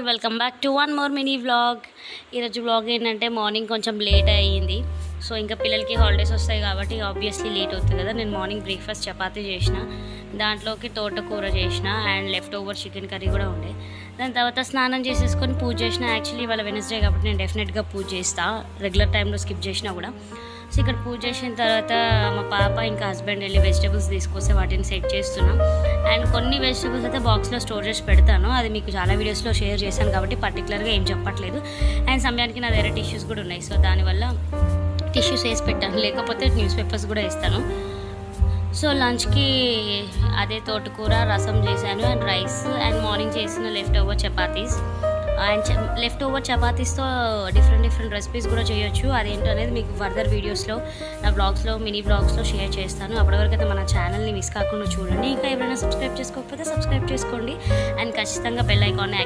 Welcome back to one more mini vlog. ఈరోజు vlog ఏంటంటే morning కొంచెం లేట్ అయ్యింది. సో ఇంకా పిల్లలకి హాలిడేస్ వస్తాయి కాబట్టి ఆబ్వియస్లీ లేట్ అవుతుంది కదా. నేను మార్నింగ్ బ్రేక్ఫాస్ట్ చపాతీ చేసిన, దాంట్లోకి తోటకూర చేసిన and left over chicken curry కూడా ఉండే. దాని తర్వాత స్నానం చేసేసుకొని పూజ చేసిన. యాక్చువల్లీ ఇవాళ వెనస్డే కాబట్టి నేను డెఫినెట్గా పూజ చేస్తాను, రెగ్యులర్ టైంలో స్కిప్ చేసినా కూడా. సో ఇక్కడ పూజ చేసిన తర్వాత మా పాప ఇంకా హస్బెండ్ వెళ్ళి వెజిటేబుల్స్ తీసుకొస్తే వాటిని సెట్ చేస్తున్నాం. అండ్ కొన్ని వెజిటేబుల్స్ అయితే బాక్స్లో స్టోర్ చేసి పెడతాను, అది మీకు చాలా వీడియోస్లో షేర్ చేశాను కాబట్టి పర్టికులర్గా ఏం చెప్పట్లేదు. అండ్ సమయానికి నా దగ్గర టిష్యూస్ కూడా ఉన్నాయి, సో దానివల్ల టిష్యూస్ వేసి పెట్టాను, లేకపోతే న్యూస్ పేపర్స్ కూడా వేస్తాను. సో లంచ్కి అదే తోటకూర రసం చేశాను అండ్ రైస్ అండ్ మార్నింగ్ చేసిన left over chapatis. And left over చపాతీస్తో డిఫరెంట్ రెసిపీస్ కూడా చేయొచ్చు. అదేంటో అనేది మీకు ఫర్దర్ వీడియోస్లో నా బ్లాగ్స్లో మినీ బ్లాగ్స్లో షేర్ చేస్తాను. అప్పటివరకు అయితే మన ఛానల్ని మిస్ కాకుండా చూడండి. ఇంకా ఎవరైనా సబ్స్క్రైబ్ చేసుకోకపోతే సబ్స్క్రైబ్ చేసుకోండి అండ్ ఖచ్చితంగా బెల్ ఐకాన్ని